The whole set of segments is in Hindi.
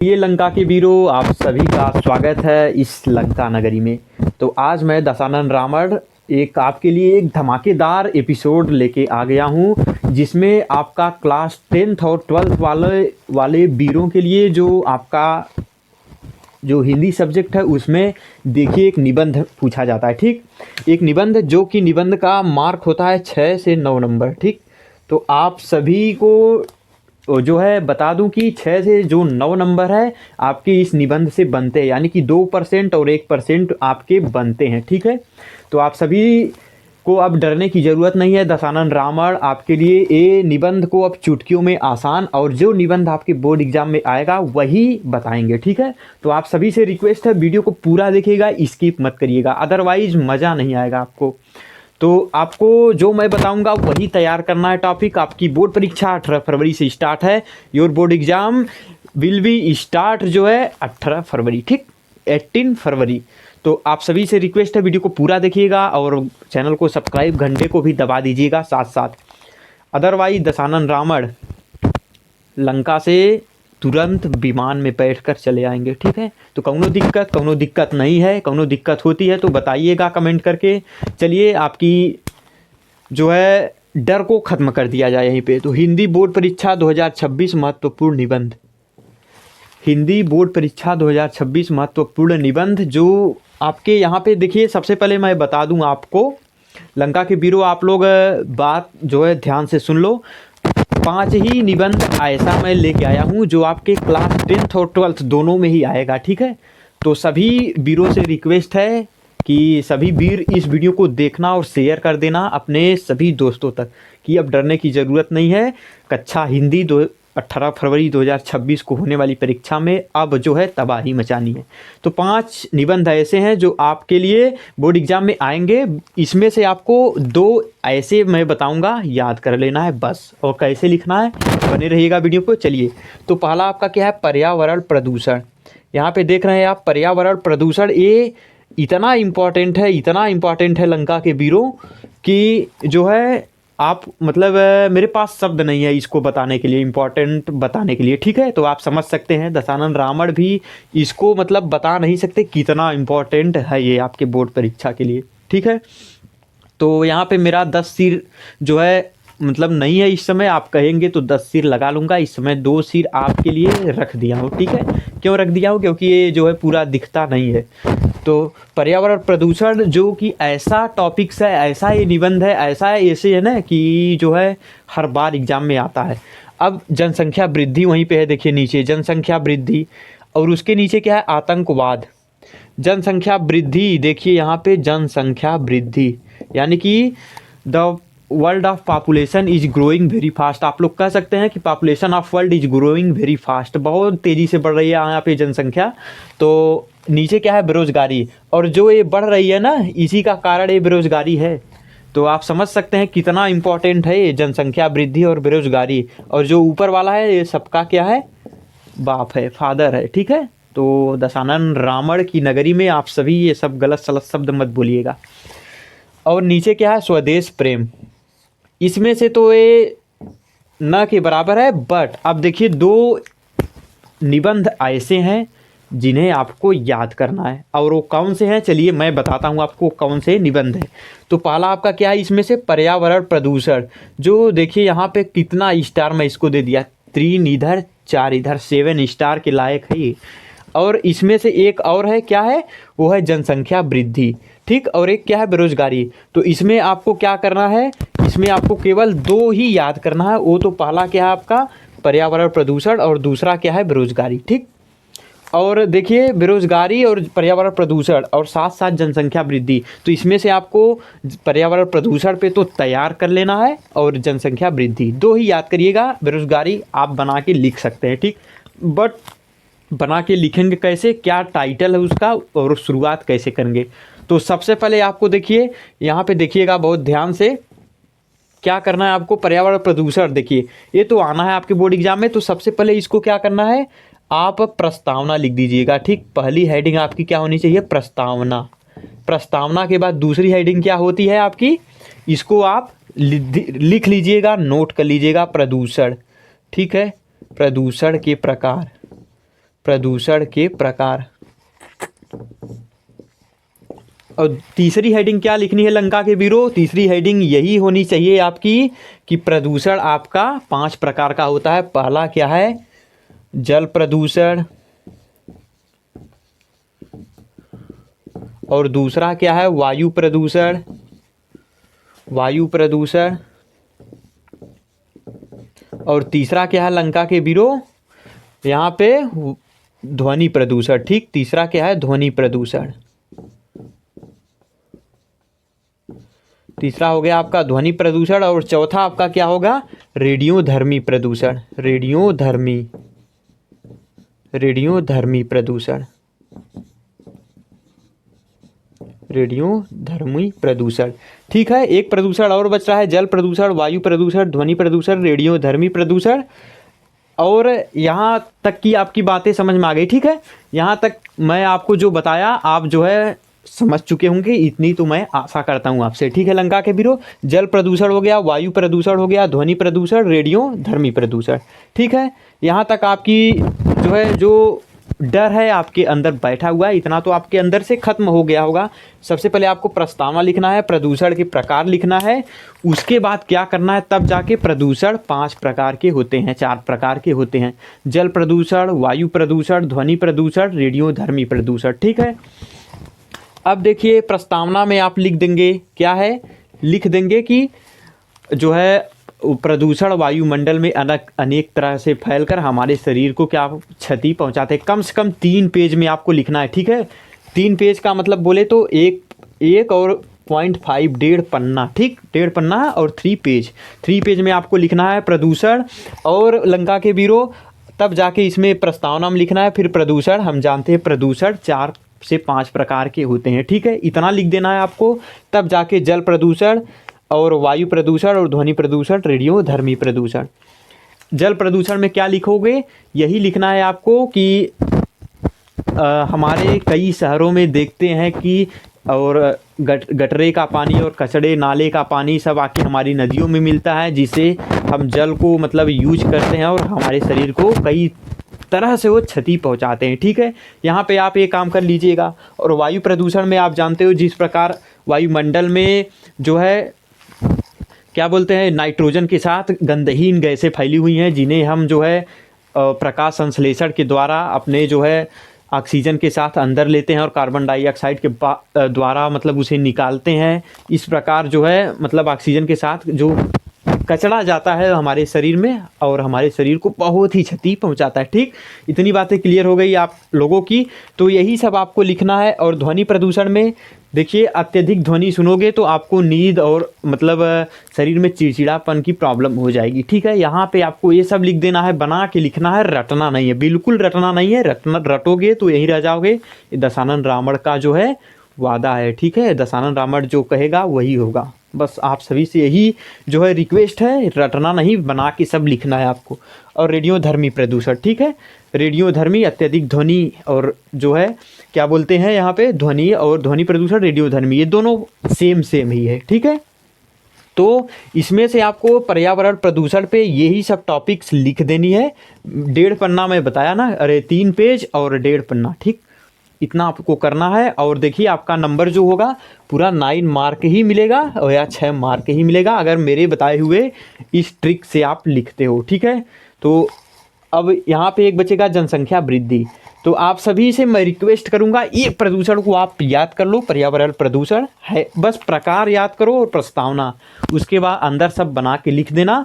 ये लंका के वीरों, आप सभी का स्वागत है इस लंका नगरी में। तो आज मैं दशानन रावण एक आपके लिए एक धमाकेदार एपिसोड लेके आ गया हूँ, जिसमें आपका क्लास 10th और 12th वाले वीरों के लिए जो आपका जो हिंदी सब्जेक्ट है उसमें देखिए एक निबंध पूछा जाता है। ठीक, एक निबंध जो कि निबंध का मार्क होता है 6 से 9 नंबर। ठीक, तो आप सभी को जो है बता दूं कि 6 से जो 9 नंबर है आपके इस निबंध से बनते हैं, यानी कि 2% और 1% आपके बनते हैं। ठीक है, तो आप सभी को अब डरने की ज़रूरत नहीं है। दशानन रावण आपके लिए ये निबंध को अब चुटकियों में आसान और जो निबंध आपके बोर्ड एग्जाम में आएगा वही बताएंगे। ठीक है, तो आप सभी से रिक्वेस्ट है वीडियो को पूरा देखिएगा, स्किप मत करिएगा, अदरवाइज मज़ा नहीं आएगा आपको। तो आपको जो मैं बताऊंगा वही तैयार करना है टॉपिक। आपकी बोर्ड परीक्षा 18 फरवरी से स्टार्ट है। Your board exam will be start जो है 18 फरवरी, ठीक, 18 फरवरी। तो आप सभी से रिक्वेस्ट है वीडियो को पूरा देखिएगा और चैनल को सब्सक्राइब घंटे को भी दबा दीजिएगा साथ साथ। अदरवाइज दशानन रावण लंका से तुरंत विमान में बैठकर चले आएंगे। ठीक है, तो कौनो दिक्कत नहीं है। कौनो दिक्कत होती है तो बताइएगा कमेंट करके। चलिए आपकी जो है डर को ख़त्म कर दिया जाए यहीं पे। तो हिंदी बोर्ड परीक्षा 2026 महत्वपूर्ण निबंध, हिंदी बोर्ड परीक्षा 2026 महत्वपूर्ण निबंध जो आपके यहाँ पे देखिए। सबसे पहले मैं बता दूं आपको, लंका के वीरों आप लोग बात जो है ध्यान से सुन लो। 5 ही निबंध ऐसा मैं लेके आया हूँ जो आपके क्लास 10th और 12th दोनों में ही आएगा। ठीक है, तो सभी वीरों से रिक्वेस्ट है कि सभी वीर इस वीडियो को देखना और शेयर कर देना अपने सभी दोस्तों तक कि अब डरने की ज़रूरत नहीं है। कक्षा हिंदी 18 फरवरी 2026 को होने वाली परीक्षा में अब जो है तबाही मचानी है। तो 5 निबंध ऐसे हैं जो आपके लिए बोर्ड एग्जाम में आएंगे। इसमें से आपको 2 ऐसे मैं बताऊंगा, याद कर लेना है बस, और कैसे लिखना है बने रहिएगा वीडियो को। चलिए, तो पहला आपका क्या है, पर्यावरण प्रदूषण। यहाँ पे देख रहे हैं आप पर्यावरण प्रदूषण। ये इतना इम्पॉर्टेंट है लंका के वीरों कि जो है आप मतलब मेरे पास शब्द नहीं है इसको बताने के लिए, इम्पोर्टेंट बताने के लिए। ठीक है, तो आप समझ सकते हैं दशानन रावण भी इसको मतलब बता नहीं सकते कितना इम्पोर्टेंट है ये आपके बोर्ड परीक्षा के लिए। ठीक है, तो यहाँ पे मेरा 10 सिर जो है मतलब नहीं है इस समय, आप कहेंगे तो 10 सिर लगा लूँगा। इस समय 2 सिर आपके लिए रख दिया हूँ। ठीक है, क्यों रख दिया हूँ, क्योंकि ये जो है पूरा दिखता नहीं है। तो पर्यावरण प्रदूषण जो कि ऐसा टॉपिक्स है, ऐसा ये निबंध है, ऐसे है ना कि जो है हर बार एग्जाम में आता है। अब जनसंख्या वृद्धि वहीं पे है, देखिए नीचे जनसंख्या वृद्धि, और उसके नीचे क्या है, आतंकवाद। जनसंख्या वृद्धि देखिए यहाँ पे जनसंख्या वृद्धि, यानी कि the world of population is growing very fast. आप लोग कह सकते हैं कि population of world is growing very fast, बहुत तेज़ी से बढ़ रही है यहाँ पे जनसंख्या। तो नीचे क्या है, बेरोजगारी, और जो ये बढ़ रही है ना इसी का कारण ये बेरोजगारी है। तो आप समझ सकते हैं कितना इम्पोर्टेंट है ये जनसंख्या वृद्धि और बेरोजगारी। और जो ऊपर वाला है ये सबका क्या है, बाप है, फादर है। ठीक है, तो दशानन रावण की नगरी में आप सभी ये सब गलत सलत शब्द मत बोलिएगा। और नीचे क्या है, स्वदेश प्रेम। इसमें से तो ये न के बराबर है, बट अब देखिए 2 निबंध ऐसे हैं जिन्हें आपको याद करना है, और वो कौन से हैं चलिए मैं बताता हूँ आपको कौन से निबंध हैं। तो पहला आपका क्या है, इसमें से पर्यावरण प्रदूषण, जो देखिए यहाँ पे कितना स्टार मैं इसको दे दिया, 3 इधर 4 इधर, 7 स्टार के लायक है ये। और इसमें से एक और है, क्या है वो है जनसंख्या वृद्धि। ठीक, और एक क्या है, बेरोजगारी। तो इसमें आपको क्या करना है, इसमें आपको केवल 2 ही याद करना है। वो तो पहला क्या है आपका पर्यावरण प्रदूषण और दूसरा क्या है, बेरोजगारी। ठीक, और देखिए बेरोजगारी और पर्यावरण प्रदूषण और साथ साथ जनसंख्या वृद्धि, तो इसमें से आपको पर्यावरण प्रदूषण पे तो तैयार कर लेना है और जनसंख्या वृद्धि 2 ही याद करिएगा। बेरोजगारी आप बना के लिख सकते हैं, ठीक, बट बना के लिखेंगे कैसे, क्या टाइटल है उसका और शुरुआत कैसे करेंगे। तो सबसे पहले आपको देखिए यहाँ पे देखिएगा बहुत ध्यान से, क्या करना है आपको, पर्यावरण प्रदूषण देखिए ये तो आना है आपके बोर्ड एग्जाम में। तो सबसे पहले इसको क्या करना है, आप प्रस्तावना लिख दीजिएगा। ठीक, पहली हेडिंग आपकी क्या होनी चाहिए, प्रस्तावना। प्रस्तावना के बाद दूसरी हेडिंग क्या होती है आपकी, इसको आप लिख लीजिएगा, नोट कर लीजिएगा, प्रदूषण। ठीक है, प्रदूषण के प्रकार। प्रदूषण के प्रकार। और तीसरी हेडिंग क्या लिखनी है लंका के वीरों? तीसरी हेडिंग यही होनी चाहिए आपकी कि प्रदूषण आपका 5 प्रकार का होता है। पहला क्या है? जल प्रदूषण। और दूसरा क्या है? वायु प्रदूषण। वायु प्रदूषण। और तीसरा क्या है लंका के वीरों? यहाँ पे ध्वनि प्रदूषण। ठीक, तीसरा क्या है? ध्वनि प्रदूषण। तीसरा हो गया आपका ध्वनि प्रदूषण। और चौथा आपका क्या होगा? रेडियोधर्मी प्रदूषण। रेडियोधर्मी प्रदूषण। रेडियोधर्मी प्रदूषण। ठीक है, एक प्रदूषण और बच रहा है, जल प्रदूषण, वायु प्रदूषण, ध्वनि प्रदूषण, रेडियोधर्मी प्रदूषण। और यहाँ तक की आपकी बातें समझ में आ गई। ठीक है, यहाँ तक मैं आपको जो बताया आप जो है समझ चुके होंगे, इतनी तो मैं आशा करता हूँ आपसे। ठीक है लंका के वीरों, जल प्रदूषण हो गया, वायु प्रदूषण हो गया, ध्वनि प्रदूषण, रेडियोधर्मी प्रदूषण। ठीक है, यहाँ तक आपकी जो है जो डर है आपके अंदर बैठा हुआ है, इतना तो आपके अंदर से खत्म हो गया होगा। सबसे पहले आपको प्रस्तावना लिखना है, प्रदूषण के प्रकार लिखना है, उसके बाद क्या करना है, तब जाके प्रदूषण 5 प्रकार के होते हैं, 4 प्रकार के होते हैं। जल प्रदूषण, वायु प्रदूषण, ध्वनि प्रदूषण, रेडियोधर्मी प्रदूषण। ठीक है, अब देखिए प्रस्तावना में आप लिख देंगे, क्या है? लिख देंगे कि जो है प्रदूषण वायुमंडल में अनेक तरह से फैलकर हमारे शरीर को क्या क्षति पहुंचाते हैं। कम से कम 3 पेज में आपको लिखना है। ठीक है, 3 पेज का मतलब बोले तो एक और 0.5 डेढ़ पन्ना। ठीक, डेढ़ पन्ना और 3 पेज में आपको लिखना है प्रदूषण। और लंका के वीरों तब जाके इसमें प्रस्तावना में लिखना है। फिर प्रदूषण, हम जानते हैं प्रदूषण 4 से 5 प्रकार के होते हैं। ठीक है, इतना लिख देना है आपको। तब जाके जल प्रदूषण और वायु प्रदूषण और ध्वनि प्रदूषण, रेडियोधर्मी प्रदूषण। जल प्रदूषण में क्या लिखोगे? यही लिखना है आपको कि हमारे कई शहरों में देखते हैं कि और गटरे का पानी और कचड़े नाले का पानी सब आके हमारी नदियों में मिलता है, जिसे हम जल को मतलब यूज करते हैं और हमारे शरीर को कई तरह से वो क्षति पहुंचाते हैं। ठीक है, यहाँ पे आप ये काम कर लीजिएगा। और वायु प्रदूषण में आप जानते हो जिस प्रकार वायुमंडल में जो है क्या बोलते हैं, नाइट्रोजन के साथ गंधहीन गैसें फैली हुई हैं, जिन्हें हम जो है प्रकाश संश्लेषण के द्वारा अपने जो है ऑक्सीजन के साथ अंदर लेते हैं और कार्बन डाइऑक्साइड के द्वारा मतलब उसे निकालते हैं। इस प्रकार जो है मतलब ऑक्सीजन के साथ जो कचरा जाता है हमारे शरीर में और हमारे शरीर को बहुत ही क्षति पहुंचाता है। ठीक, इतनी बातें क्लियर हो गई आप लोगों की, तो यही सब आपको लिखना है। और ध्वनि प्रदूषण में देखिए अत्यधिक ध्वनि सुनोगे तो आपको नींद और मतलब शरीर में चिड़चिड़ापन की प्रॉब्लम हो जाएगी। ठीक है, यहाँ पे आपको ये सब लिख देना है, बना के लिखना है, रटना नहीं है, बिल्कुल रटना नहीं है। रटोगे तो यहीं रह जाओगे। दशानन रावण का जो है वादा है। ठीक है, दशानन रावण जो कहेगा वही होगा। बस आप सभी से यही जो है रिक्वेस्ट है, रटना नहीं, बना के सब लिखना है आपको। और रेडियोधर्मी प्रदूषण, ठीक है, रेडियोधर्मी अत्यधिक ध्वनि और जो है क्या बोलते हैं यहाँ पे ध्वनि और ध्वनि प्रदूषण, रेडियोधर्मी, ये दोनों सेम ही है। ठीक है, तो इसमें से आपको पर्यावरण प्रदूषण पे यही सब टॉपिक्स लिख देनी है। 1.5 पन्ना मैं बताया ना, अरे 3 पेज और 1.5 पन्ना। ठीक, इतना आपको करना है। और देखिए आपका नंबर जो होगा पूरा 9 मार्क ही मिलेगा और या 6 मार्क ही मिलेगा, अगर मेरे बताए हुए इस ट्रिक से आप लिखते हो। ठीक है, तो अब यहाँ पे एक बचेगा जनसंख्या वृद्धि। तो आप सभी से मैं रिक्वेस्ट करूँगा, ये प्रदूषण को आप याद कर लो, पर्यावरण प्रदूषण है, बस प्रकार याद करो और प्रस्तावना, उसके बाद अंदर सब बना के लिख देना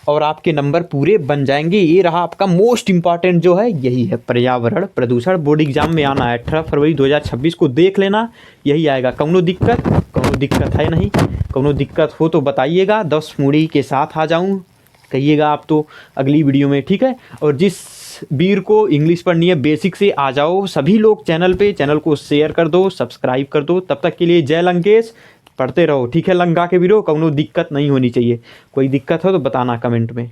और आपके नंबर पूरे बन जाएंगे। ये रहा आपका मोस्ट इम्पॉर्टेंट जो है, यही है पर्यावरण प्रदूषण। बोर्ड एग्जाम में आना है 18 फरवरी 2026 को, देख लेना, यही आएगा। कौनो दिक्कत है नहीं, कौनो दिक्कत हो तो बताइएगा, 10 मूड़ी के साथ आ जाऊँ कहिएगा आप तो अगली वीडियो में। ठीक है, और जिस वीर को इंग्लिश पढ़नी है बेसिक से आ जाओ सभी लोग चैनल पे, चैनल को शेयर कर दो, सब्सक्राइब कर दो। तब तक के लिए जय लंकेश, पढ़ते रहो। ठीक है लंका के वीरों, कौनो दिक्कत नहीं होनी चाहिए, कोई दिक्कत हो तो बताना कमेंट में।